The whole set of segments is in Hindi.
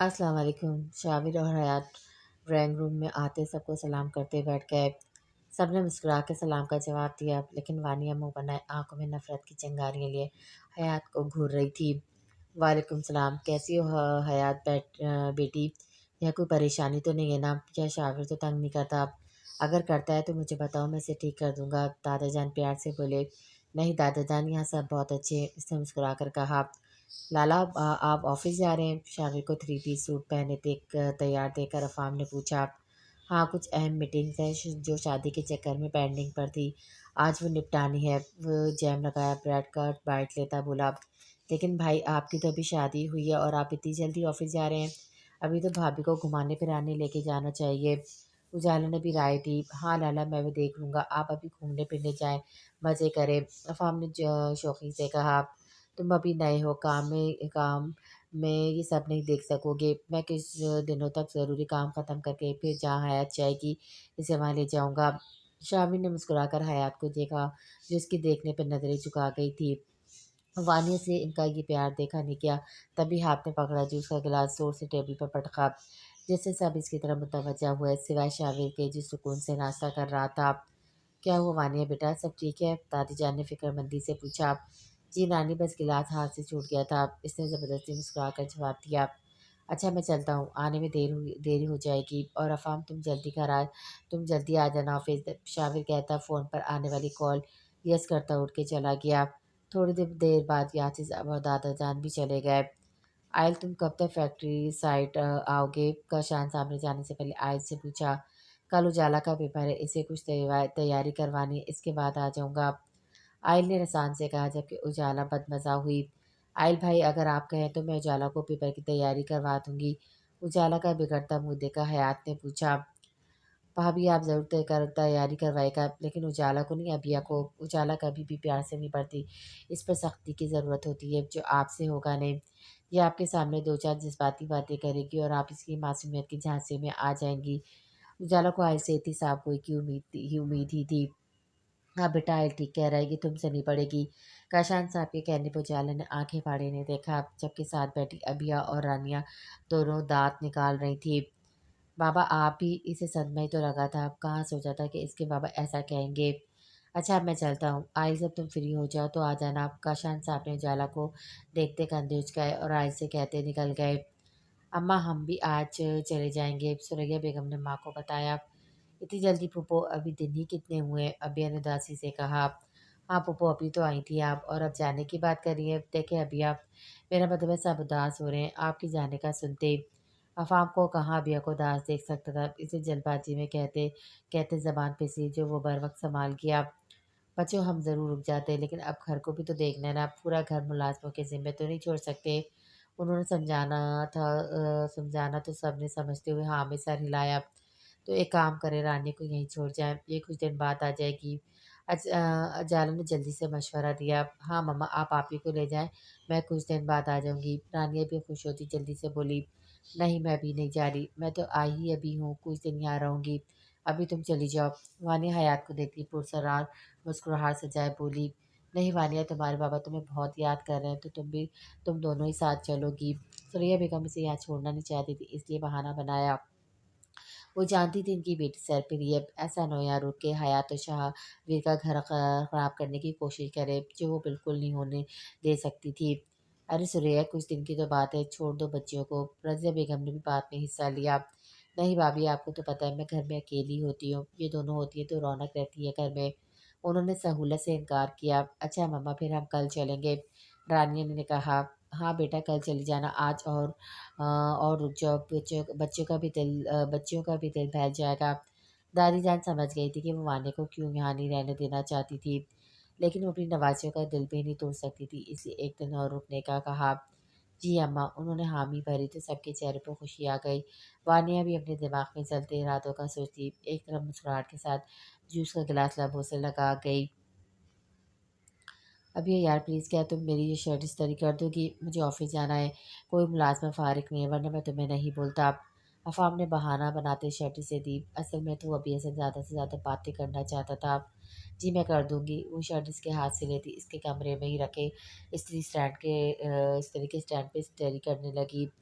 अस्सलाम वालेकुम। शाविर और हयात ड्राइंग रूम में आते सबको सलाम करते बैठ गए। सबने मुस्कुरा के सलाम का जवाब दिया, लेकिन वानिया मुंह बनाए आंखों में नफरत की चिंगारियां लिए हयात को घूर रही थी। वालेकुम सलाम, कैसी हो हयात बेटी? यह कोई परेशानी तो नहीं है ना? यह शाविर तो तंग नहीं करता? अगर करता है तो मुझे बताओ, मैं इसे ठीक कर दूंगा। दादाजान प्यार से बोले। नहीं दादाजान, यहाँ सब बहुत अच्छे हैं, इसने मुस्कुरा कर कहा। लाला, आप ऑफिस जा रहे हैं? शामिर को थ्री पीस सूट पहने तैयार देखकर अफाम ने पूछा। हाँ, कुछ अहम मीटिंग्स हैं जो शादी के चक्कर में पेंडिंग पर थी। आज वो निपटानी है। वो जैम लगाया ब्रेड का बाइट लेता बोला। लेकिन भाई, आपकी तो अभी शादी हुई है और आप इतनी जल्दी ऑफिस जा रहे हैं? अभी तो भाभी को घुमाने फिराने लेके जाना चाहिए। उजाला ने भी राय दी। हाँ लाला, मैं भी देख लूँगा, आप अभी घूमने फिरने जाएं, मज़े करें। अफाम ने शौकीन से कहा। तुम अभी नए हो, काम में ये सब नहीं देख सकोगे। मैं कुछ दिनों तक ज़रूरी काम ख़त्म करके फिर जहाँ हयात चाहेगी इसे वहाँ ले जाऊँगा। शामिर ने मुस्कुराकर हयात को देखा, जो उसकी देखने पर नज़रें झुका गई थी। वानिया से इनका ये प्यार देखा नहीं गया। तभी हाथ में पकड़ा जूस का गिलास जोर से टेबल पर पटका, जिससे सब इसकी तरफ मुतवज्जा हुए, सिवाय शामिर के, जो सुकून से नाश्ता कर रहा था। क्या हुआ वानिया बेटा, सब ठीक है? दादी जान ने फिक्रमंदी से पूछा। जी नानी, बस गिलास हाथ से छूट गया था, इसने ज़बरदस्ती मुस्कुराकर जवाब दिया। अच्छा, मैं चलता हूँ, आने में देरी हो जाएगी। और अफ़ाम, तुम जल्दी आ जाना ऑफिस। शामिर कहता फ़ोन पर आने वाली कॉल यस करता उठ के चला गया। थोड़ी देर बाद यासिर और दादा जान भी चले गए। आयल, तुम कब तक फैक्ट्री साइट आओगे? कशान सामने जाने से पहले आयल से पूछा। कल उजाला का पेपर है, इसे कुछ तैयारी करवानी है, इसके बाद आ जाऊँगा। आयल ने रसान से कहा, जबकि उजाला बदमज़ा हुई। आयल भाई, अगर आप कहें तो मैं उजाला को पेपर की तैयारी करवा दूंगी। उजाला का बिगड़ता मुंह देखा हयात ने पूछा। भाभी, आप ज़रूर तैयारी करवाएगा, लेकिन उजाला को नहीं, अबिया को। उजाला कभी भी प्यार से नहीं पड़ती, इस पर सख्ती की ज़रूरत होती है, जो आपसे होगा नहीं। ये आपके सामने दो चार जज्बाती बातें करेगी और आप इसकी मासूमियत की झांसे में आ जाएंगी। उजाला को आयल से इतनी साफ कोई की उम्मीद ही थी। हाँ बेटा, आयल ठीक कह रहा है कि तुमसे नहीं पड़ेगी। काशान साहब के कहने पर उजाला ने आंखें फाड़े ने देखा, जबकि साथ बैठी अबिया और रानिया दोनों दांत निकाल रही थी। बाबा, आप ही, इसे सदमा ही तो लगा था, कहाँ सोचा था कि इसके बाबा ऐसा कहेंगे। अच्छा, अब मैं चलता हूँ, आयल जब तुम फ्री हो जाओ तो आ जाना। काशान साहब ने उजाला को देखते कंधे उचकाए और आयल से कहते निकल गए। अम्मा, हम भी आज चले जाएंगे, सुरैया बेगम ने माँ को बताया। इतनी जल्दी फूफो, अभी दिन ही कितने हुए? अबिया ने उदासी से कहा। हाँ फूफो, अभी तो आई थी आप, और अब जाने की बात कर रही है। देखे अबिया, मेरा मतलब है सब उदास हो रहे हैं आपकी जाने का सुनते। अफाम को कहाँ अबिया को उदास देख सकता था, इसे जल्दबाजी में कहते कहते जबान फिसली, जो वो बर वक्त संभाल गया। बच्चों, हम ज़रूर रुक जाते, लेकिन अब घर को भी तो देखना है ना, पूरा घर मुलाजमों के ज़िम्मे तो नहीं छोड़ सकते। उन्होंने समझाना तो सबने समझते हुए हाँ में सर हिलाया। तो एक काम करें, रानी को यहीं छोड़ जाएं, ये कुछ दिन बाद आ जाएगी। अजाला ने जल्दी से मशवरा दिया। हाँ मम्मा, आप ही को ले जाएं, मैं कुछ दिन बाद आ जाऊंगी। रानिया भी खुश होती जल्दी से बोली। नहीं, मैं अभी नहीं जा रही, मैं तो आई ही अभी हूँ, कुछ दिन यहाँ रहूंगी। अभी तुम चली जाओ। वानिया हयात को देखती पुरसरार मुस्कुराहट से जाए बोली। नहीं वानिया, तुम्हारे बाबा तुम्हें बहुत याद कर रहे हैं, तो तुम दोनों ही साथ चलोगी। सुरैया बेगम इसे यहाँ छोड़ना नहीं चाहती थी, इसलिए बहाना बनाया। वो जानती थी इनकी बेटी सर पे रही है, ऐसा न हो यहाँ रुक के हयात शाह वीर का घर खराब करने की कोशिश करे, जो वो बिल्कुल नहीं होने दे सकती थी। अरे सुरैया, कुछ दिन की तो बात है, छोड़ दो बच्चियों को। रज़िया बेगम ने भी बात में हिस्सा लिया। नहीं भाभी, आपको तो पता है मैं घर में अकेली होती हूँ, ये दोनों होती है तो रौनक रहती है घर में। उन्होंने सहूलत से इनकार किया। अच्छा मम्मा, फिर हम कल चलेंगे, रानिया ने कहा। हाँ बेटा, कल चली जाना, आज और रुक जाओ, बच्चियों का भी दिल बहल जाएगा। दादी जान समझ गई थी कि वो वानी को क्यों यहाँ नहीं रहने देना चाहती थी, लेकिन वो अपनी नवासियों का दिल भी नहीं तोड़ सकती थी, इसलिए एक दिन और रुकने का कहा। जी अम्मा, उन्होंने हामी भरी तो सबके चेहरे पर खुशी आ गई। वानिया भी अपने दिमाग में चलते इरादों का सोचती एक तरफ मुस्कुराहट के साथ जूस का गिलास लबों से लगा गई। अब ये यार प्लीज़, क्या तुम मेरी ये शर्ट इस्त्री कर दोगी? मुझे ऑफिस जाना है, कोई मुलाजमा फ़ारिग नहीं है, वरना मैं तुम्हें नहीं बोलता। अफ़ाम ने बहाना बनाते शर्ट इसे दी। असल में तो वो अभी ऐसे ज़्यादा से ज़्यादा बातें करना चाहता था। जी मैं कर दूंगी। वो शर्ट इसके हाथ से लेती इसके कमरे में ही रखे इस्त्री के स्टैंड पे इस्त्री करने लगी।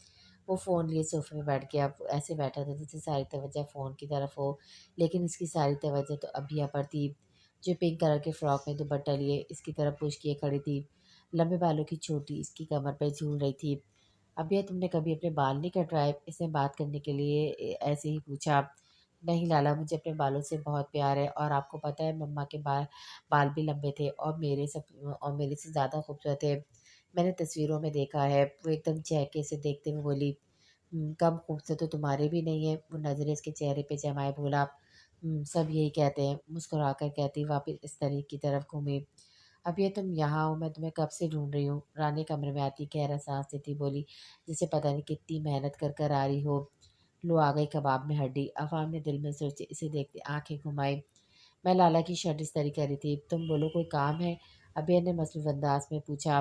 वो फ़ोन लिए सोफ़े पे बैठ गया। वो ऐसे बैठा था जैसे सारी तवज्जो फ़ोन की तरफ हो, लेकिन इसकी सारी तवज्जो तो अबिया पर थी, जो पिंक कलर के फ्रॉक में दुपट्टा लिए इसकी तरफ पुश किए खड़ी थी। लंबे बालों की चोटी इसकी कमर पे झूल रही थी। "अबिया, तुमने कभी अपने बाल नहीं कटवाए?" इसने बात करने के लिए ऐसे ही पूछा। "नहीं लाला, मुझे अपने बालों से बहुत प्यार है और आपको पता है मम्मा के बाल भी लंबे थे और मेरे से ज़्यादा खूबसूरत थे। मैंने तस्वीरों में देखा है।" वो एकदम चहके से देखते हुए बोली, कम खूबसूरत तो तुम्हारे भी नहीं है।" वो नज़रें इसके चेहरे पे जमाए बोला, सब यही कहते हैं।" मुस्कुराकर कहती वापस इस तरह की तरफ घूमी। "अब ये तुम यहाँ हो, मैं तुम्हें कब से ढूँढ रही हूँ।" रानी कमरे में आती गहरा साँस लेती बोली, "जैसे पता नहीं कितनी मेहनत कर आ रही हो।" "लो आ गई कबाब में हड्डी।" अफ़ाम ने दिल में सोचे, इसे देखते आँखें घुमाई। "मैं लाला की शर्ट इस्त्री कर रही थी। तुम बोलो कोई काम है?" अभय ने मसरूफ़ अंदाज़ में पूछा।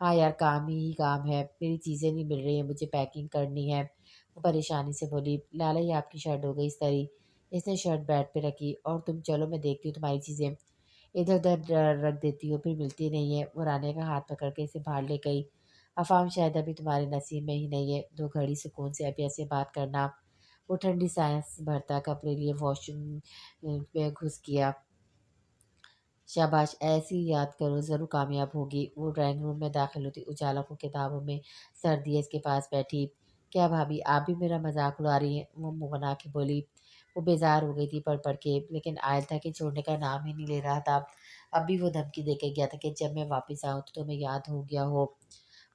"हाँ यार, काम ही काम है। मेरी चीज़ें नहीं मिल रही हैं, मुझे पैकिंग करनी है।" वो परेशानी से बोली, "लाला, ये आपकी शर्ट हो गई इस्त्री।" इसने शर्ट बेड पे रखी। "और तुम चलो, मैं देखती हूँ तुम्हारी चीज़ें। इधर-उधर रख देती हो, फिर मिलती नहीं है।" वो रानी का हाथ पकड़ के इसे बाहर ले गई। "अफ़ाम, शायद अभी तुम्हारे नसीब में ही नहीं है 2 घड़ी सुकून से अभय से बात करना।" वो ठंडी साँस भरता कपड़े लिए वॉशरूम में घुस गया। शाबाश! ऐसे ही याद करो, ज़रूर कामयाब होगी। वो ड्राइंग रूम में दाखिल होती उजाला को किताबों में सर दिए इसके पास बैठी। "क्या भाभी, आप भी मेरा मज़ाक उड़ा रही हैं?" वो मुँह बना के बोली। वो बेज़ार हो गई थी पढ़-पढ़ के, लेकिन आयल था कि छोड़ने का नाम ही नहीं ले रहा था। अब भी वो धमकी दे के गया था कि जब मैं वापस आऊँ तो तुम्हें याद हो गया हो,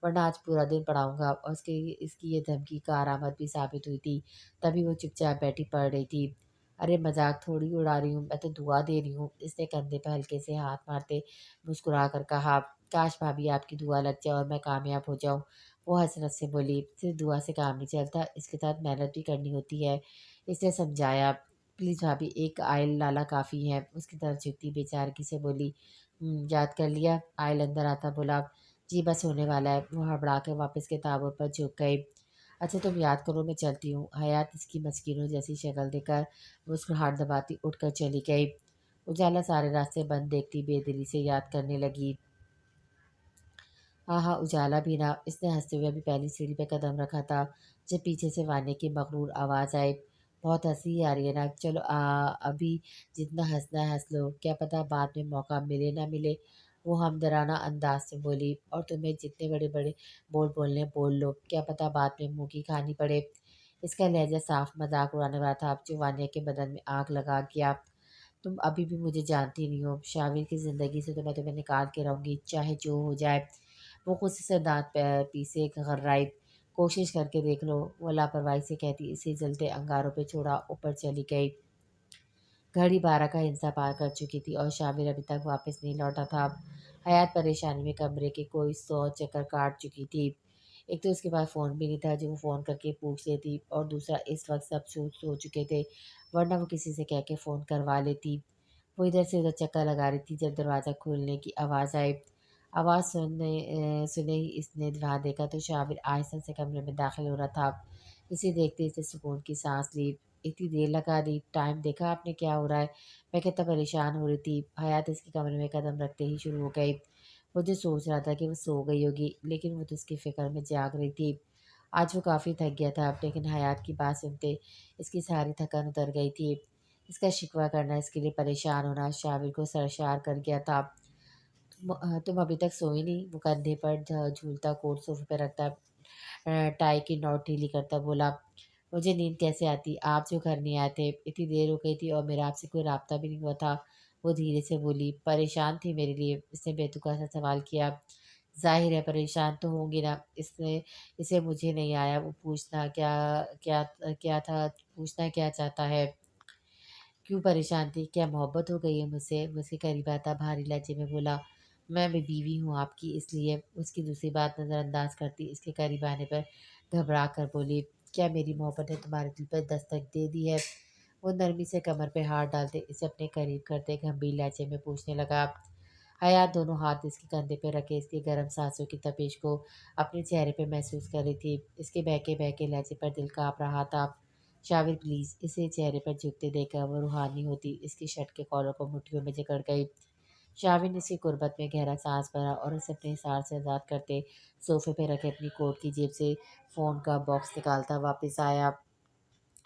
वरना आज पूरा दिन पढ़ाऊँगा। और इसकी ये धमकी कारआमद भी साबित हुई थी। तभी वो चुपचाप बैठी पढ़ रही थी। "अरे मज़ाक थोड़ी उड़ा रही हूँ, मैं तो दुआ दे रही हूँ।" इसने कंधे पर हल्के से हाथ मारते मुस्कुरा कर कहा। "काश भाभी आपकी दुआ लग जाए और मैं कामयाब हो जाऊँ।" वो हँस-हँस से बोली, "सिर्फ़ दुआ से काम नहीं चलता, इसके साथ मेहनत भी करनी होती है।" इसने समझाया। "प्लीज़ भाभी, एक आयल लाला काफ़ी है।" उसकी तरफ झुकती बेचारगी से बोली, याद कर लिया?" आयल अंदर आता बोला, "जी, बस होने वाला है।" वो हड़बड़ा के वापस किताबों पर झुक गई। "अच्छा, तुम याद करो, मैं चलती हूँ।" हयात इसकी मस्किनों जैसी शक्ल देखकर मुस्कुराहट दबाती उठकर चली गई। उजाला सारे रास्ते बंद देखती बेदिली से याद करने लगी। हाँ, हाँ, उजाला भी ना। इसने हँसते हुए अभी पहली सीढ़ी पे कदम रखा था, जब पीछे से वान्या की मगरूर आवाज़ आई, "बहुत हँसी आ रही है ना? चलो अभी जितना हँसना है हँस लो, क्या पता बाद में मौका मिले ना मिले।" वो हमदर्दाना अंदाज़ से बोली, "और तुम्हें जितने बड़े-बड़े बोल बोलने हैं बोल लो, क्या पता बाद में मुँह की खानी पड़े।" इसका लहज़ा साफ मज़ाक उड़ाने वाला था, जो वान्या के बदन में आग लगा गया। "तुम अभी भी मुझे जानती नहीं हो। शामिर की ज़िंदगी से तो मैं तुम्हें निकाल के रहूँगी, चाहे जो हो जाए।" वो गुस्से से दाँत पीसे खर्राई, "कोशिश करके देख लो।" वो लापरवाही से कहती इसे जलते अंगारों पे छोड़ा ऊपर चली गई। घड़ी 12 का हिस्सा पार कर चुकी थी और शामिर अभी तक वापस नहीं लौटा था। हयात परेशानी में कमरे के कोई 100 चक्कर काट चुकी थी। एक तो उसके पास फ़ोन भी नहीं था जो वो फ़ोन करके पूछ लेती, और दूसरा इस वक़्त सब सो चुके थे, वरना वो किसी से कह के फ़ोन करवा लेती। वो इधर से उधर चक्कर लगा रही थी जब दरवाज़ा खुलने की आवाज़ आई। आवाज़ सुने ही इसने वहाँ देखा तो शामिर आहिस्ता से कमरे में दाखिल हो रहा था। इसे देखते ही इसने सुकून की साँस ली। "इतनी देर लगा दी, टाइम देखा आपने क्या हो रहा है? मैं कितना परेशान हो रही थी।" हयात इसके कमरे में कदम रखते ही शुरू हो गई। वो जो सोच रहा था कि वो सो गई होगी, लेकिन वो तो उसकी फ़िक्र में जाग रही थी। आज वो काफ़ी थक गया था, लेकिन हयात की बात सुनते इसकी सारी थकान उतर गई थी। इसका शिकवा करना, इसके लिए परेशान होना शामिर को सरशार कर गया था। तुम अभी तक सोई नहीं?" वो कंधे पर झूलता कोट सोफ़े पे रखता टाई की नॉट ढीली करता बोला, "मुझे नींद कैसे आती? आप जो घर नहीं आए थे, इतनी देर हो गई थी और मेरा आपसे कोई राब्ता भी नहीं हुआ था।" वो धीरे से बोली, "परेशान थी मेरे लिए?" इसने बेतुका सा सवाल किया। "ज़ाहिर है परेशान तो होंगी ना।" इसने इसे मुझे नहीं आया वो पूछना क्या क्या क्या था पूछना क्या चाहता है? "क्यों परेशान थी? क्या मोहब्बत हो गई है मुझसे?" मुझसे करीब आता भारी लहजे में बोला, "मैं भी बीवी हूँ आपकी इसलिए।" उसकी दूसरी बात नज़रअंदाज करती इसके करीब आने पर घबरा कर बोली, "क्या मेरी मोहब्बत ने तुम्हारे दिल पर दस्तक दे दी है?" वो नरमी से कमर पे हाथ डालते इसे अपने करीब करते गंभीर लहजे में पूछने लगा। हयात दोनों हाथ इसके कंधे पे रखे इसकी गर्म सांसों की तपिश को अपने चेहरे पे महसूस कर रही थी। इसके बहके-बहके लहजे पर दिल काँप रहा था। "शाविर प्लीज़।" इसे चेहरे पर झुकते देखकर वो रूहानी होती इसकी शर्ट के कॉलर को मुट्ठियों में जकड़ गई। शाविन ने इसकी गुर्बत में गहरा सांस भरा और उसे अपने हिसार से आज़ाद करते सोफे पे रखे अपनी कोट की जेब से फ़ोन का बॉक्स निकालता वापस आया।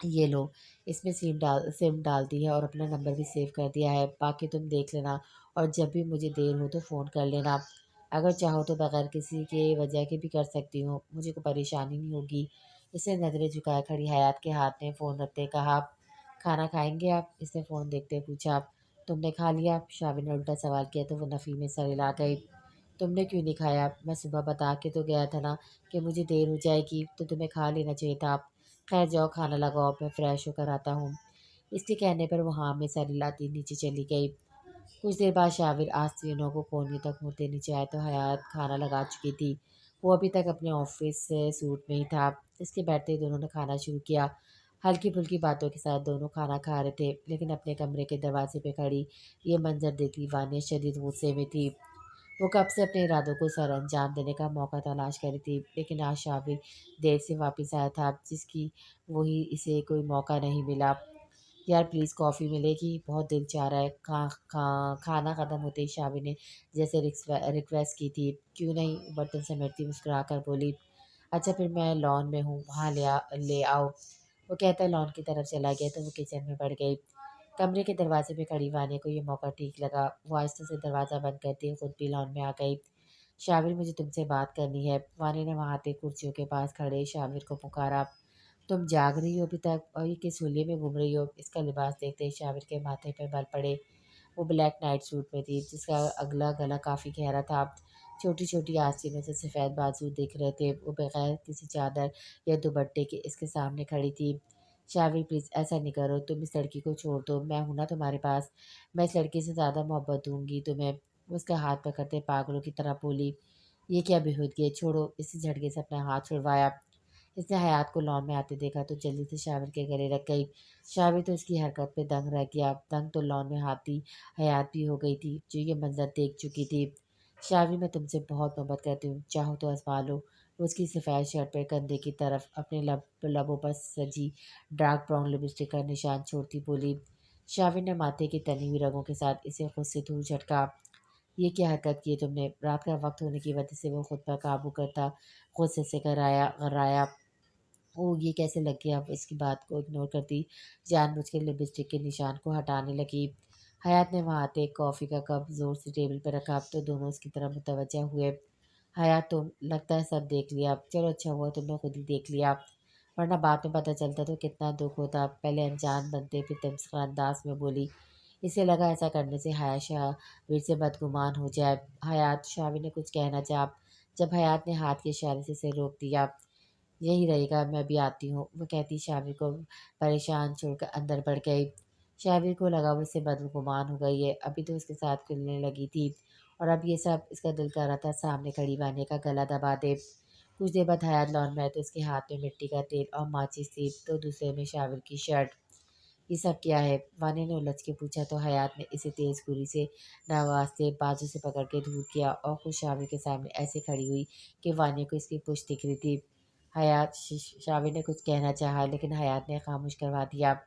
ये लो, इसमें सिम डाल दी है और अपना नंबर भी सेव कर दिया है, बाकी तुम देख लेना और जब भी मुझे देर हो तो फ़ोन कर लेना। अगर चाहो तो बगैर किसी के वजह के भी कर सकती हूँ, मुझे कोई परेशानी नहीं होगी। इसने नज़रें झुकाए खड़ी हयात के हाथ में फ़ोन रखते कहा, खाना खाएंगे आप? इसने फ़ोन देखते पूछा। तुमने खा लिया? शाबिन ने उल्टा सवाल किया तो वो नफ़ी में सर हिला गई। तुमने क्यों नहीं खाया? मैं सुबह बता के तो गया था ना कि मुझे देर हो जाएगी, तो तुम्हें खा लेना चाहिए था। खैर जाओ खाना लगाओ, मैं फ्रेश होकर आता हूँ। इसके कहने पर वो हाँ में सर हिलाती नीचे चली गई। कुछ देर बाद शाबिर आस्तीनों को कोने तक मुड़ते नीचे आया तो हयात खाना लगा चुकी थी। वो अभी तक अपने ऑफिस से सूट में ही था। इसके बैठते ही दोनों ने खाना शुरू किया। हल्की फुल्की बातों के साथ दोनों खाना खा रहे थे, लेकिन अपने कमरे के दरवाजे पे खड़ी ये मंजर देखी वानिया शदीद गुस्से में थी। वो कब से अपने इरादों को सर अंजाम देने का मौका तलाश कर रही थी, लेकिन आज शाबिर देर से वापस आया था, जिसकी वही इसे कोई मौका नहीं मिला। यार प्लीज़ कॉफ़ी मिलेगी, बहुत दिल चाह रहा है। खाना ख़त्म होते ही शाबिर ने जैसे रिक्वेस्ट की थी। क्यों नहीं, बर्तन समेटती मुस्कुरा कर बोली। अच्छा फिर मैं लॉन में हूँ, वहाँ ले आओ। वो कहता लॉन की तरफ चला गया तो वो किचन में बढ़ गई। कमरे के दरवाजे पे खड़ी वानिया को ये मौका ठीक लगा। वो आहिस्ते से दरवाज़ा बंद करती हुए खुद भी लॉन में आ गई। शाबिर मुझे तुमसे बात करनी है। वानिया ने वहाँ आते कुर्सियों के पास खड़े शाबिर को पुकारा। तुम जाग रही हो अभी तक और ये किस हुलिये में घूम रही हो? इसका लिबास देखते ही शाबिर के माथे पर बल पड़े। वो ब्लैक नाइट सूट में थी, जिसका अगला गला काफ़ी गहरा था। छोटी छोटी आस्तीनों से सफ़ेद बाजू दिख रहे थे। वो बगैर किसी चादर या दुपट्टे के इसके सामने खड़ी थी। शाबिर प्लीज़ ऐसा नहीं करो, तुम इस लड़की को छोड़ दो, मैं हूं ना तुम्हारे पास। मैं इस लड़की से ज़्यादा मोहब्बत दूंगी तुम्हें। वो उसका हाथ पकड़ते पागलों की तरह बोली। ये क्या बेहूदगी है, छोड़ो। इसी झटके से अपना हाथ छुड़वाया। इसने हयात को लॉन में आते देखा तो जल्दी से शाबिर के गले लग गई। शाबिर तो इसकी हरकत पे दंग रह गया। दंग तो लॉन में हाथी हयात भी हो गई थी, जो ये मंजर देख चुकी थी। शाबिर मैं तुमसे बहुत मोहब्बत करती हूँ, चाहो तो आजमा लो। वो उसकी सफ़ेद शर्ट पर कंधे की तरफ अपने लबों पर सजी डार्क ब्राउन लिपस्टिक का निशान छोड़ती बोली। शाबिर ने माथे की तनी हुई रगों के साथ इसे खुद से दूर झटका। ये क्या हरकत की है तुमने? रात का वक्त होने की वजह से वो खुद पर काबू करता खुद से कराया। ओह! ये कैसे लग गया? अब इसकी बात को इग्नोर करती जानबूझ के लिपस्टिक के निशान को हटाने लगी। हयात ने वहाँ आते एक कॉफ़ी का कप ज़ोर से टेबल पर रखा तो दोनों उसकी तरफ मुतवज्जा हुए। हयात तुम लगता है सब देख लिया। चलो अच्छा हुआ तुमने खुद ही देख लिया, वरना बाद में पता चलता तो कितना दुःख होता। पहले अनजान बनते फिर तमस्खा अंदाज में बोली। इसे लगा ऐसा करने से हयात शाबिर से बदगुमान हो जाए। हयात शाबिर ने कुछ कहना चाहा, जब हयात ने हाथ के इशारे से इसे रोक दिया। यही रहेगा, मैं भी आती हूँ, वो कहती शाबिर को परेशान छोड़कर अंदर बढ़ गई। शाबिर को लगा वो इससे बदगुमान हो गई है, अभी तो उसके साथ खुलने लगी थी और अब ये सब इसका दिल कर रहा था सामने खड़ी वानिया का गला दबा दे। कुछ देर बाद हयात लॉन में आए तो उसके हाथ में मिट्टी का तेल और माचिस थी, तो दूसरे में शाबिर की शर्ट। ये सब क्या है? वानी ने उलझ के पूछा तो हयात ने इसे तेज छुरी से नवाजते बाजू से पकड़ के दूर किया और खुद शाबिर के सामने ऐसे खड़ी हुई कि वानी को इसकी पुश्त दिख रही थी। शाबिर ने कुछ कहना चाहा लेकिन हयात ने खामोश करवा दिया।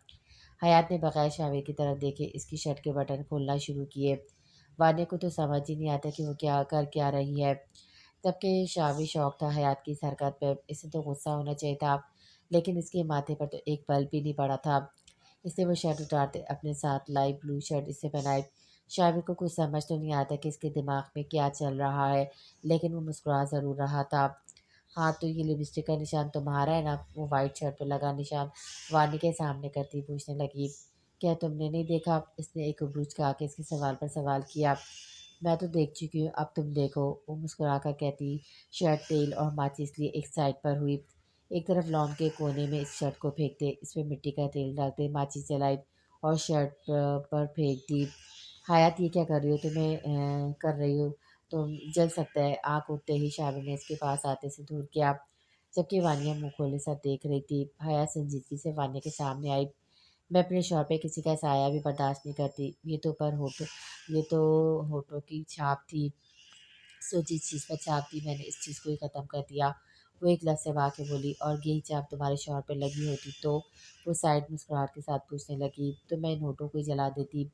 हयात ने बगैर शाबिर की तरफ देखे इसकी शर्ट के बटन खोलना शुरू किए। वानी को तो समझ ही नहीं आता कि वो क्या रही है। जबकि शाबिर शौक था हयात की इस हरकत पर, इसे तो गुस्सा होना चाहिए था, लेकिन इसके माथे पर तो एक पल भी नहीं पड़ा था। इसने वो शर्ट उतारते अपने साथ लाई ब्लू शर्ट इससे पहनाई। शाबिर को कुछ समझ तो नहीं आता कि इसके दिमाग में क्या चल रहा है, लेकिन वो मुस्कुरा ज़रूर रहा था। हाँ तो ये लिपस्टिक का निशान तुम्हारा है ना? वो वाइट शर्ट पे लगा निशान वानी के सामने करती पूछने लगी। क्या तुमने नहीं देखा? इसने एक उबरूज खा के इसके सवाल पर सवाल किया। मैं तो देख चुकी हूँ, अब तुम देखो, वो मुस्कुरा कर कहती शर्ट तेल और माचिस लिए एक साइड पर हुई। एक तरफ लॉन के कोने में इस शर्ट को फेंकते, इसमें मिट्टी का तेल डालते, माचिस जलाई और शर्ट पर फेंक दी। हयात ये क्या कर रही हो? कर रही हो तुम, जल सकता है। आँख उठते ही शाबिर ने इसके पास आते से दूर किया, जबकि वानिया मुँह खोले सब देख रही थी। हयात संजीदगी से वानिया के सामने आई। मैं अपने शौर पे किसी का साया भी बर्दाश्त नहीं करती। ये तो होठों की छाप थी। सो जिस चीज़ पर छाप दी मैंने इस चीज़ को ही ख़त्म कर दिया। वो एक लफ्ज़ दबा के बोली, और यही छाप तुम्हारे शौहर पे लगी होती तो? वो साइड मुस्कुराहट के साथ पूछने लगी, तो मैं इन होठों को ही जला देती।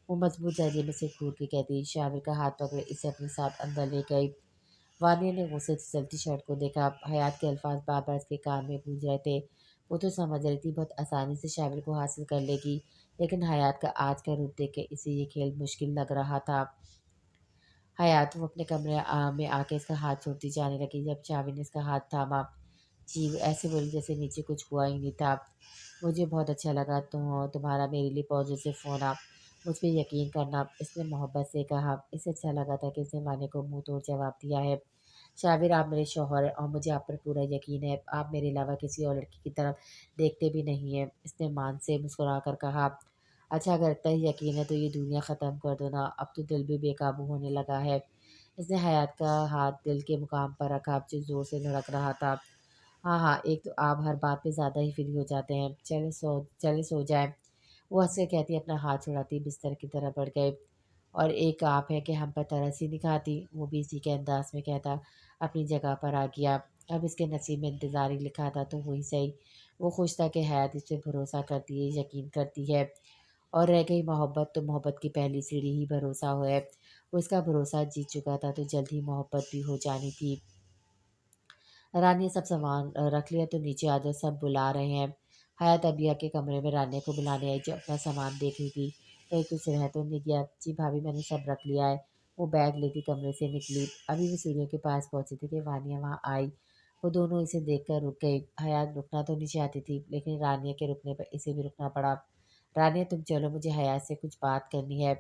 वो मजबूत लहजे में से घूर के कहती, शामिर का हाथ पकड़े इसे अपने साथ अंदर ले गई। वानिया ने गुस्से से चलती शर्ट को देखा। हयात के अल्फाज बार बार उसके कान में गूंज रहे थे। वो तो समझ रही थी बहुत आसानी से शामिर को हासिल कर लेगी, लेकिन हयात का आज का रूप देख के इसे ये खेल मुश्किल लग रहा था। हयात वो अपने कमरे में आके इसका हाथ छोड़ती जाने लगी। जब शामिर ने इसका हाथ थामा, जी ऐसे बोली जैसे नीचे कुछ हुआ ही नहीं था। मुझे बहुत अच्छा लगा तुम्हारा मेरे लिए पॉजिटिव फ़ोन आप मुझ पे यकीन करना, इसने मोहब्बत से कहा। इसे अच्छा लगा था कि इसने माने को मुंह तोड़ जवाब दिया है। शाबिर आप मेरे शौहर हैं और मुझे आप पर पूरा यकीन है। आप मेरे अलावा किसी और लड़की की तरफ देखते भी नहीं हैं। इसने मान से मुस्कुरा कर कहा। अच्छा अगर इतना ही यकीन है तो ये दुनिया ख़त्म कर दो ना, अब तो दिल भी बेकाबू होने लगा है। इसने हयात का हाथ दिल के मुकाम पर रखा जो ज़ोर से धड़क रहा था। हाँ हाँ, एक तो आप हर बात पे ज़्यादा ही फ्री हो जाते हैं। चले सो जाएं। वो हंस के कहती अपना हाथ छुड़ाती बिस्तर की तरफ बढ़ गए। और एक आप है कि हम पर तरस ही नहीं खाती, वो भी इसी के अंदाज में कहता अपनी जगह पर आ गया। अब इसके नसीब में इंतज़ार ही लिखा था तो वही सही। वो खुश था कि हयात इस पे भरोसा करती है, यकीन करती है। और रह गई मोहब्बत तो मोहब्बत की पहली सीढ़ी ही भरोसा हो है। वो इसका भरोसा जीत चुका था तो जल्द ही मोहब्बत भी हो जानी थी। रानी सब सामान रख लिया तो नीचे आ जाओ, सब बुला रहे हैं। हयात अबिया के कमरे में रानी को बुलाने आई जो अपना सामान देख रही थी। कहीं कुछ रह तो नहीं गया? जी भाभी मैंने सब रख लिया है। वो बैग लेती कमरे से निकली। अभी वो सीढ़ियों के पास पहुंची थी कि वानिया वहां आई। वो दोनों इसे देखकर रुक गई। हयात रुकना तो नहीं चाहती थी लेकिन रानिया के रुकने पर इसे भी रुकना पड़ा। रानिया तुम चलो, मुझे हयात से कुछ बात करनी है।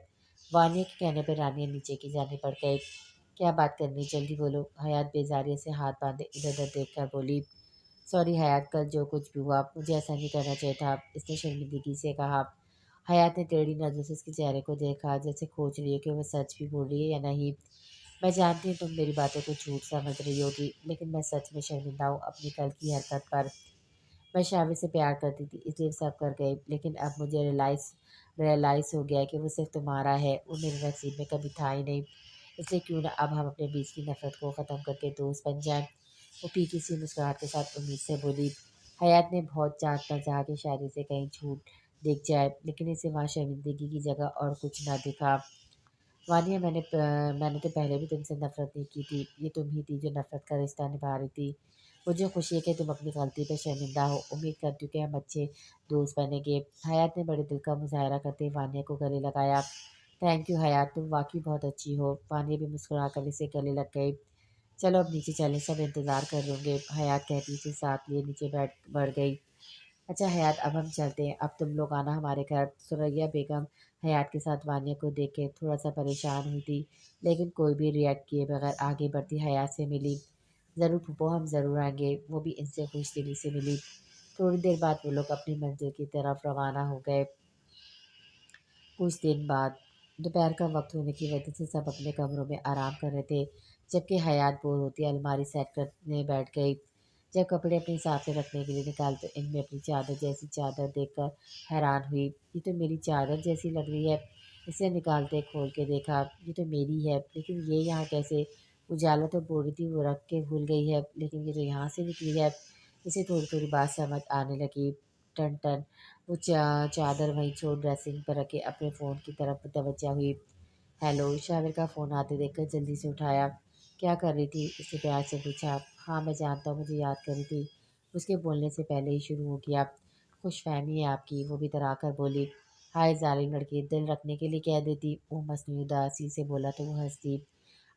वानिया के कहने पर रानिया नीचे की जाने पड़ गई। क्या बात करनी, जल्दी बोलो। हयात बेजारियत से हाथ बांधे इधर उधर देखकर बोली। सॉरी हयात, कल जो कुछ भी हुआ मुझे ऐसा नहीं करना चाहिए था, इसने शर्मिंदगी से कहा। हयात ने टेढ़ी नजरों से उसके चेहरे को देखा जैसे खोज रही है कि वह सच भी बोल रही है या नहीं। मैं जानती हूँ तुम मेरी बातों को झूठ समझ रही होगी, लेकिन मैं सच में शर्मिंदा हूँ अपनी कल की हरकत पर। मैं शाबिर से प्यार करती थी इसलिए सब कर गई, लेकिन अब मुझे रियलाइज़ हो गया है कि वो सिर्फ तुम्हारा है, वो मेरे नसीब में कभी था ही नहीं। इसलिए क्यों ना अब हम अपने बीच की नफरत को ख़त्म करके दोस्त बन जाएं। वो फीकी सी मुस्कुराहट के साथ उम्मीद से बोली। हयात ने बहुत जांचना चाहा कि शायद इसे कहीं झूठ दिख जाए, लेकिन इसे वहाँ शर्मिंदगी की जगह और कुछ ना दिखा। वानिया मैंने तो पहले भी तुमसे नफ़रत नहीं की थी, ये तुम ही थी जो नफ़रत का रिश्ता निभा रही थी। मुझे खुशी है कि तुम अपनी गलती पर शर्मिंदा हो, उम्मीद करती हूँ कि हम अच्छे दोस्त बनेंगे। हयात ने बड़े दिल का मुजाहरा करते हुए वानिया को गले लगाया। थैंक यू हयात, तुम वाकई बहुत अच्छी हो। वानिया भी मुस्कुरा कर इसे गले लग गई। चलो अब नीचे चलें, सब इंतज़ार कर रहे होंगे, हयात कहती उसे साथ लिए नीचे बैठ बढ़ गई। अच्छा हयात अब हम चलते हैं, अब तुम लोग आना हमारे घर। सुरैया बेगम हयात के साथ वानिया को देख के थोड़ा सा परेशान हुई थी, लेकिन कोई भी रिएक्ट किए बगैर आगे बढ़ती हयात से मिली। ज़रूर फूफो, हम ज़रूर आएंगे। वो भी इनसे खुश दिली से मिली। थोड़ी देर बाद वो लोग अपनी मंजिल की तरफ रवाना हो गए। कुछ दिन बाद दोपहर का वक्त होने की वजह से सब अपने कमरों में आराम कर रहे थे, जबकि हयात बोर होती अलमारी सेट करने बैठ गई। जब कपड़े अपने हिसाब से रखने के लिए निकाले तो इनमें अपनी चादर जैसी चादर देखकर हैरान हुई। ये तो मेरी चादर जैसी लग रही है। इसे निकालते खोल के देखा, ये तो मेरी है, लेकिन ये यहाँ कैसे? उजाला तो बोल रही थी वो रख के भूल गई है, लेकिन ये तो यहाँ से निकली है। इसे थोड़ी थोड़ी बात समझ आने लगी। टन टन वो चादर वहीं छोड़ ड्रेसिंग पर रखे अपने फ़ोन की तरफ मुतवज्जा हुई। हेलो, शामिर का फ़ोन आते देखकर जल्दी से उठाया। क्या कर रही थी? उसने प्यार से पूछा। हाँ मैं जानता हूँ, मुझे याद कर रही थी। उसके बोलने से पहले ही शुरू हो गया। खुशफहमी है आपकी, वो भी डरा कर बोली। हाय जालिम लड़की, दिल रखने के लिए कह देती। वो मसनूई उदासी से बोला तो वो हंस दी।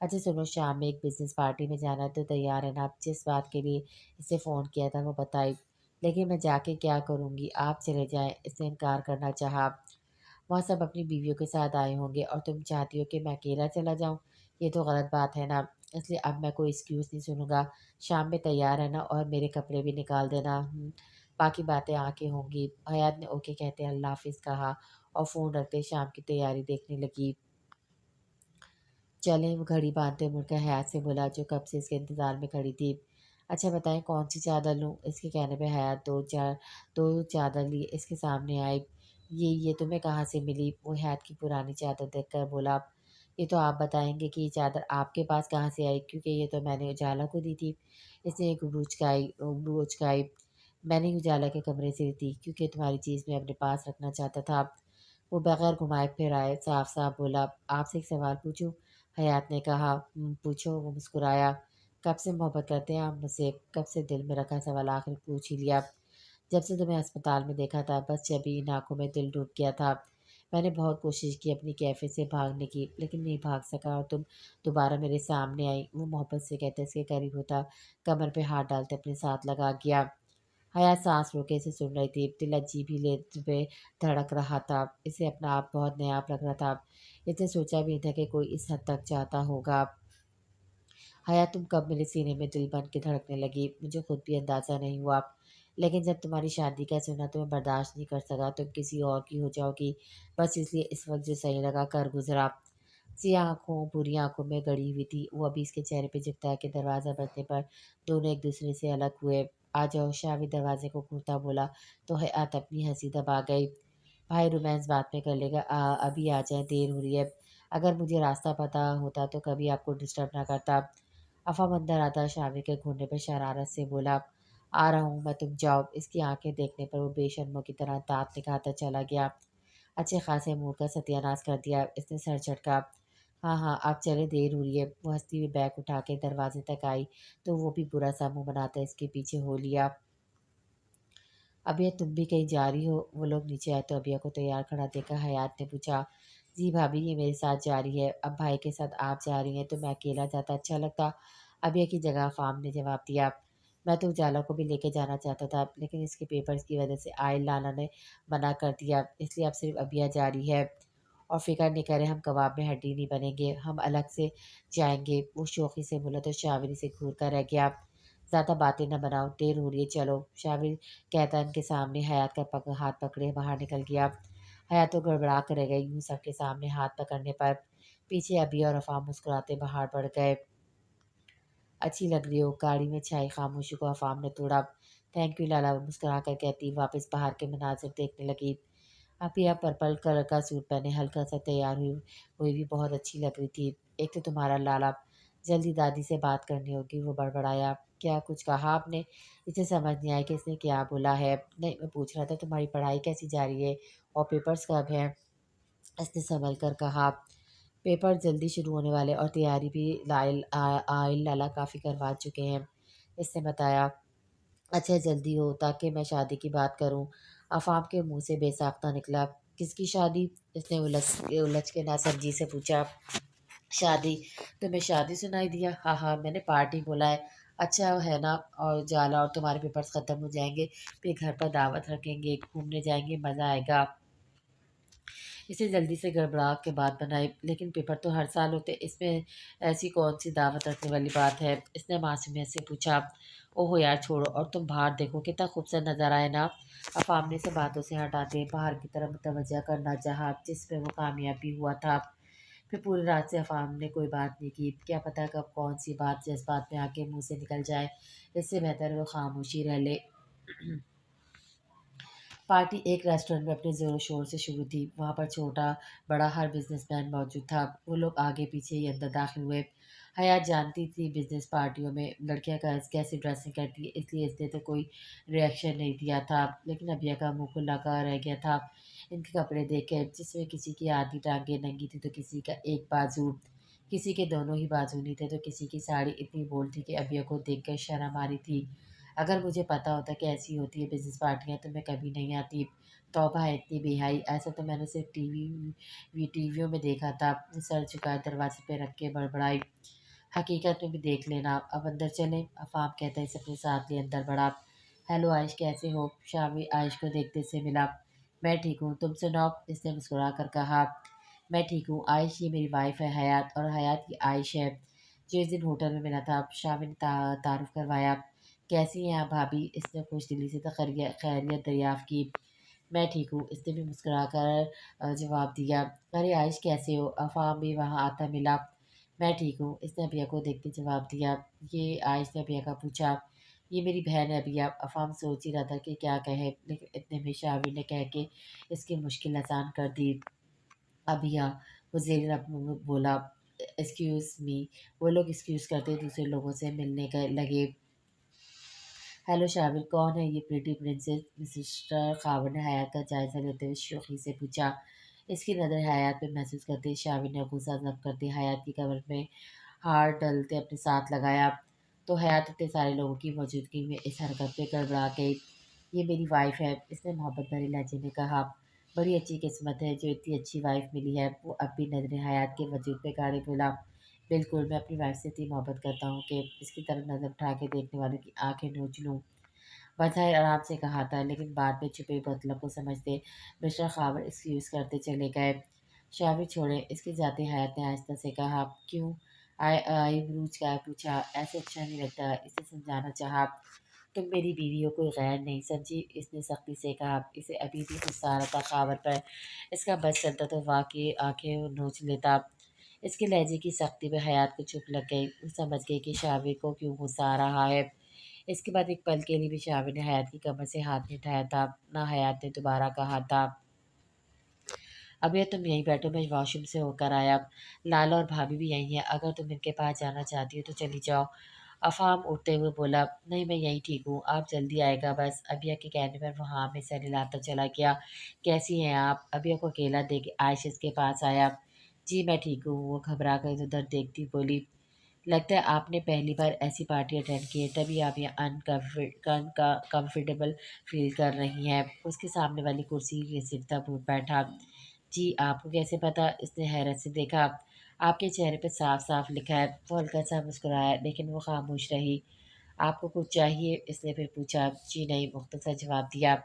अच्छा सुनो, शाम में एक बिजनेस पार्टी में जाना है तो तैयार है ना? आप जिस बात के लिए इसे फ़ोन किया था वो बताई। लेकिन मैं जाके क्या करूँगी? आप चले जाएं, इसने इनकार करना चाहा। वहाँ सब अपनी बीवियों के साथ आए होंगे और तुम चाहती हो कि मैं अकेला चला जाऊँ? ये तो गलत बात है ना। इसलिए अब मैं कोई एक्सक्यूज़ नहीं सुनूंगा। शाम में तैयार है ना, और मेरे कपड़े भी निकाल देना। बाकी बातें आके होंगी। हयात ने ओके कहते अल्लाह हाफिज़ कहा और फ़ोन रखते शाम की तैयारी देखने लगी। चलें, वो घड़ी बांधते मुड़कर हयात से बोला जो कब से इसके इंतज़ार में खड़ी थी। अच्छा बताएं कौन सी चादर लूँ? इसके कहने पे हयात दो चादर लिए इसके सामने आई। ये तुम्हें कहाँ से मिली? वो हयात की पुरानी चादर देखकर बोला। ये तो आप बताएंगे कि ये चादर आपके पास कहाँ से आई, क्योंकि ये तो मैंने उजाला को दी थी। इसने एक भ्रू उचकाई। मैंने ही उजाला के कमरे से ली थी क्योंकि तुम्हारी चीज़ मैं अपने पास रखना चाहता था। वो बगैर घुमाए फिराए साफ साफ बोला, आपसे एक सवाल पूछूं? हयात ने कहा, पूछो।" वो मुस्कुराया, कब से मोहब्बत करते हैं आप मुझसे? कब से दिल में रखा सवाल आखिर पूछ ही लिया? जब से तुम्हें अस्पताल में देखा था, बस जभी इन आँखों में दिल डूब गया था। मैंने बहुत कोशिश की अपनी कैफ़े से भागने की, लेकिन नहीं भाग सका और तुम दोबारा मेरे सामने आई। वो मोहब्बत से कहते इसके करीब होता, कमर पे हाथ डालते अपने साथ लगा गया। हयात सांस रोके इसे सुन रही थी। दिल अजीब ही लेत में धड़क रहा था। इसे अपना आप बहुत नायाब लग रहा था। इसने सोचा भी नहीं था कि कोई इस हद तक चाहता होगा। हयात, तुम कब मेरे सीने में दिल बन के धड़कने लगी, मुझे खुद भी अंदाज़ा नहीं हुआ। लेकिन जब तुम्हारी शादी का सुना तो मैं बर्दाश्त नहीं कर सका। तुम किसी और की हो जाओगी, बस इसलिए इस वक्त जो सही लगा कर गुजरा। सियाह आँखों, बुरी आँखों में गड़ी हुई थी। वो अभी इसके चेहरे पे झुकता है कि दरवाज़ा बजने पर दोनों एक दूसरे से अलग हुए। आ जाओ, शावी दरवाजे को घूरता बोला तो हयात अपनी हंसी दबा गई। भाई, रोमांस बाद में कर लेगा, अभी आ जाए, देर हो रही है। अगर मुझे रास्ता पता होता तो कभी आपको डिस्टर्ब ना करता। अफ़ाम अंदर आता शावी के घूरने पर शरारत से बोला, आ रहा हूँ मैं, तुम जाओ। इसकी आंखें देखने पर वो बेशर्मों की तरह दांत दिखाता चला गया। अच्छे खासे मूड का सत्यानाश कर दिया। इसने सर झटका। हाँ हाँ, आप चले, देर हो रही है। वो हंसती हुई बैग उठा के दरवाजे तक आई तो वो भी बुरा सा मुंह बनाता इसके पीछे हो लिया। अभिया, तुम भी कहीं जा रही हो? वो लोग नीचे आए तो अभिया को तैयार खड़ा देखा हयात ने पूछा, जी भाभी, ये मेरे साथ जा रही है। अब भाई के साथ आप जा रही हैं तो मैं अकेला जाता अच्छा लगता? अभिया की जगह फार्म ने जवाब दिया, मैं तो उजाला को भी लेके जाना चाहता था, लेकिन इसके पेपर्स की वजह से आयल लाला ने मना कर दिया, इसलिए अब सिर्फ अभिया जा रही है। और फिक्र नहीं करे, हम कबाब में हड्डी नहीं बनेंगे, हम अलग से जाएंगे। वो शोखी से बोला तो शावरी से घूर कर रह गया। ज़्यादा बातें न बनाओ, देर हो रही है, चलो। शाविर कहता इनके सामने हयात का हाथ पकड़े बाहर निकल गया। हयात तो गड़बड़ा कर रह गई यूं सबके सामने हाथ पकड़ने पर। पीछे अभी और अफाम मुस्कुराते बाहर बढ़ गए। अच्छी लग रही हो, गाड़ी में छाई खामोशी को अफाम ने तोड़ा। थैंक यू लाला, मुस्कुरा कर कहती वापस बाहर के मनाजिर देखने लगी। अभी आप पर्पल कलर का सूट पहने हल्का सा तैयार हुई हुई भी बहुत अच्छी लग रही थी। एक तो तुम्हारा लाला, जल्दी दादी से बात करनी होगी। वो बड़बड़ाया, क्या कुछ कहा आपने? इसे समझ नहीं आया कि इसने क्या बोला है। नहीं, मैं पूछ रहा था तुम्हारी पढ़ाई कैसी जा रही है और पेपर्स कब हैं? इसने संभल कर कहा, पेपर जल्दी शुरू होने वाले और तैयारी भी आइल लाला काफ़ी करवा चुके हैं, इसने बताया। अच्छा, जल्दी हो ताकि मैं शादी की बात करूं। अफाम के मुंह से बेसाख्ता निकला, किसकी शादी? इसने उलझ उलझ के नासमझी से पूछा। शादी? तुम्हें शादी सुनाई दिया? हाँ हाँ, मैंने पार्टी बोला है। अच्छा है ना, और जाला और तुम्हारे पेपर्स ख़त्म हो जाएंगे, फिर घर पर दावत रखेंगे, घूमने जाएंगे, मज़ा आएगा। इसे जल्दी से गड़बड़ा के बात बनाई, लेकिन पेपर तो हर साल होते, इसमें ऐसी कौन सी दावत रखने वाली बात है? इसने मासूमियत से पूछा। ओहो यार, छोड़ो, और तुम बाहर देखो, कितना खूबसूरत नज़र आए ना। अफाम ने से बातों से हटाते बाहर की तरफ मुतवज्जा करना चाहा जिसमें वो कामयाबी हुआ था। फिर पूरी रात से अफाम ने कोई बात नहीं की। क्या पता कब कौन सी बात जज्बात में आके मुंह से निकल जाए। इससे बेहतर वो खामोशी रह ले। पार्टी एक रेस्टोरेंट में अपने ज़ोर शोर से शुरू थी। वहाँ पर छोटा बड़ा हर बिजनेसमैन मौजूद था। वो लोग आगे पीछे ही अंदर दाखिल हुए। हयात जानती थी बिजनेस पार्टियों में लड़कियां कैसी ड्रेसिंग करती है, इसलिए इसने तो कोई रिएक्शन नहीं दिया था। लेकिन अभिया का मुंह खुला का रह गया था इनके कपड़े देख के, जिसमें किसी की आधी टांगें नंगी थी तो किसी का एक बाजू, किसी के दोनों ही बाजू नहीं थे, तो किसी की साड़ी इतनी बोल थी कि अभिया को देख कर शर्म आ रही थी। अगर मुझे पता होता कि ऐसी होती है बिज़नेस पार्टियाँ तो मैं कभी नहीं आती। तौबा है इतनी बेहाई, ऐसा तो मैंने सिर्फ टीवियों में देखा था। सर झुकाए दरवाजे पे रख के बड़बड़ाई, हकीकत में भी देख लेना। अब अंदर चलें? अफाम कहता है इसे अपने साथ ले अंदर बढ़ा। हेलो आयश, कैसे हो? शामी आयश को देखते से मिला। मैं ठीक हूँ, तुम सुनाओ? इसने मुस्कुरा कर कहा। मैं ठीक हूँ आयश, ये मेरी वाइफ है हयात, और हयात की आयश है, जो इस दिन होटल में मिला था। शामी ने तारुफ करवाया। कैसी हैं आप भाभी? इसने खुश दिली से खैरियत दरियाफ़्त की। मैं ठीक हूँ, इसने भी मुस्कुरा कर जवाब दिया। अरे आयश, कैसे हो? अफ़ाम भी वहाँ आता मिला। मैं ठीक हूँ, इसने अबिया को देखते जवाब दिया। ये आयश ने अबिया का पूछा। ये मेरी बहन है अबिया। अफ़ाम सोच ही रहा था कि क्या कहे, लेकिन इतने में शावी ने कह के इसकी मुश्किल आसान कर दी। अबिया, वो ज़ेर अपने बोला, एक्सक्यूज़ मी। वो लोग एक्सक्यूज़ करते दूसरे लोगों से मिलने गए लगे। हेलो शामिल, कौन है ये प्रिटी प्रिंसेस? मिस्टर खावर ने हयात का जायजा लेते हुए शोखी से पूछा। इसकी नज़र हयात पे महसूस करते शाविर ने गुस्सा ज़ब्त करते हयात की कमर में हाथ डलते अपने साथ लगाया। तो हयात इतने सारे लोगों की मौजूदगी में इस हरकत पे गड़बड़ा गई। ये मेरी वाइफ़ है, इसने मोहब्बत भरे लहजे में कहा। बड़ी अच्छी किस्मत है जो इतनी अच्छी वाइफ़ मिली है। वो अब भी नज़रें हयात के वजूद पे गाड़े बोला, बिल्कुल मैं अपनी वाइफ़ से इतनी मोहब्बत करता हूँ कि इसकी तरफ नज़र उठा के देखने वालों की आंखें नोच लूँ। बज़ाहिर आराम से कहा था, लेकिन बाद में छुपे मतलब को समझते मिस्टर खावर एक्सक्यूज़ करते चले गए। शावी छोड़े, इसके जाते हयात ने आहिस्ता से कहा, क्यों? आईब्रूज का पूछा, ऐसे अच्छा नहीं लगता। इसे समझाना चाहा, तुम मेरी बीवी हो, कोई गैर नहीं समझी। इसने सख्ती से कहा। इसे अभी भी गुस्सा आ रहा था खावर पर। इसका बस चलता तो वाकई आंखें नोच लेता। इसके लहजे की सख्ती में हयात को चुप लग गई। वो समझ गई कि शाविर को क्यों गुस्सा आ रहा है। इसके बाद एक पल के लिए भी शाविर ने हयात की कमर से हाथ नहीं उठाया था। ना हयात ने दोबारा कहा था, अब ये तुम यहीं बैठो, मैं वॉशरूम से होकर आया। लाला और भाभी भी यहीं हैं, अगर तुम इनके पास जाना चाहती हो तो चली जाओ। अफाम उठते हुए बोला, नहीं मैं यहीं ठीक हूँ, आप जल्दी आएगा बस। अबिया के कहने पर वो हाँ में सर हिलाता चला गया। कैसी हैं आप? अबिया को अकेला देख आयशा के पास आया। जी मैं ठीक हूँ। वो घबरा कर इधर देखती बोली, लगता है आपने पहली बार ऐसी पार्टी अटेंड की है, तभी आप यहाँ अनकम्फर्टेबल फील कर रही हैं। उसके सामने वाली कुर्सी के सिकता बैठा। जी आपको कैसे पता? इसने हैरत से देखा। आपके चेहरे पे साफ साफ लिखा है। वो हल्का सा मुस्कुराया, लेकिन वो खामोश रही। आपको कुछ चाहिए? इसने फिर पूछा। जी नहीं, मुख्तसर जवाब दिया।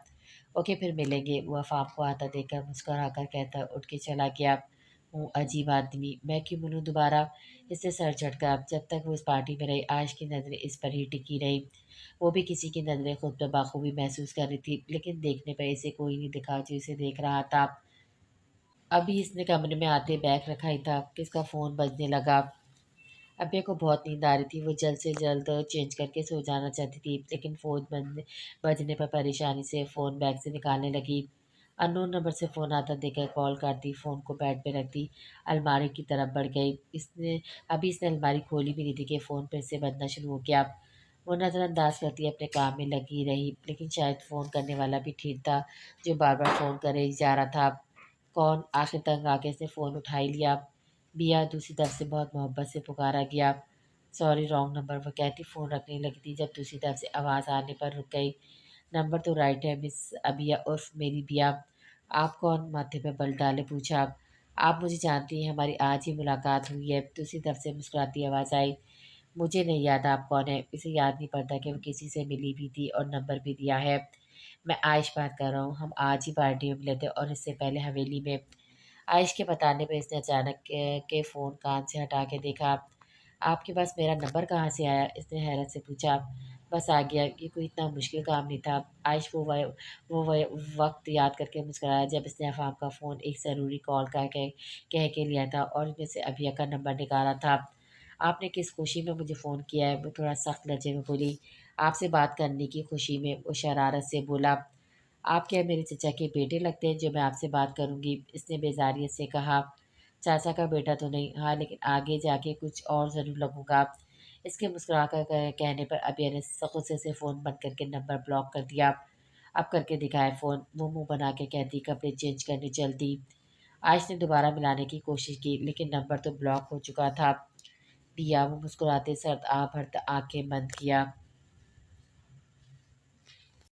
ओके फिर मिलेंगे। वो अफाम को आता देखकर मुस्कुरा कर कहता उठ के चला गया। हूँ अजीब आदमी, मैं क्यों मिलूँ दोबारा? इससे सर झटका। जब तक वो इस पार्टी में रही आज की नज़रें इस पर ही टिकी रही। वो भी किसी की नज़रें खुद पर बाखूबी महसूस कर रही थी, लेकिन देखने पर इसे कोई नहीं दिखा जो इसे देख रहा था। अभी इसने कमरे में आते बैग रखा ही था कि इसका फ़ोन बजने लगा। अभ्या को बहुत नींद आ रही थी। वो जल्द से जल्द चेंज करके सो जाना चाहती थी, लेकिन फ़ोन बजने पर परेशानी से फ़ोन बैग से निकालने लगी। अननोन नंबर से फ़ोन आता देखकर कॉल कर दी, फ़ोन को बेड पे रख दी, अलमारी की तरफ बढ़ गई। इसने अलमारी खोली भी नहीं थी कि फ़ोन फिर से बजना शुरू हो गया। वो नज़रअंदाज करती अपने काम में लगी रही, लेकिन शायद फ़ोन करने वाला भी ठीक था, जो बार बार फ़ोन करे ही जा रहा था। कौन? आखिर तंग आके इसने फ़ोन उठा ही लिया। बिया दूसरी तरफ से बहुत मोहब्बत से पुकारा गया। सॉरी रॉन्ग नंबर, वो कहती फ़ोन रखने लगी थी जब दूसरी तरफ से आवाज़ आने पर रुक गई। नंबर तो राइट है मिस अबिया उर्फ मेरी बिया। आप कौन? माथे पे बल डाले पूछा। आप मुझे जानती हैं, हमारी आज ही मुलाकात हुई है। दूसरी तरफ से मुस्कुराती आवाज़ आई। मुझे नहीं याद आप कौन है। इसे याद नहीं पड़ता कि वो किसी से मिली भी थी और नंबर भी दिया है। मैं आयश बात कर रहा हूँ, हम आज ही पार्टी में मिले थे और इससे पहले हवेली में। आयश के बताने पे इसने अचानक के फ़ोन कान से हटा के देखा। आपके पास मेरा नंबर कहाँ से आया? इसने हैरत से पूछा। बस आ गया, ये कोई इतना मुश्किल काम नहीं था। आयश वक़्त याद करके मुस्कुराया जब इसने अफ़ाम का फ़ोन एक ज़रूरी कॉल का कह के लिया था और इनमें से अभिया का नंबर निकाला था। आपने किस खुशी में मुझे फ़ोन किया है? वो थोड़ा सख्त लहजे में बोली। आपसे बात करने की खुशी में, वो शरारत से बोला। आप क्या मेरे चचा के बेटे लगते हैं जो मैं आपसे बात करूँगी? इसने बेज़ारियत से कहा। चाचा का बेटा तो नहीं, हाँ लेकिन आगे जाके कुछ और ज़रूर लगूँगा। इसके मुस्कुरा कर कहने पर अबिया ने गुस्से से फ़ोन बंद करके नंबर ब्लॉक कर दिया। अब करके दिखाए फ़ोन, वो मुँह बना के कहती कपड़े चेंज करने चलती। आयश ने दोबारा मिलाने की कोशिश की, लेकिन नंबर तो ब्लॉक हो चुका था। पिया वो मुस्कुराते सर भरता आँखें बंद किया।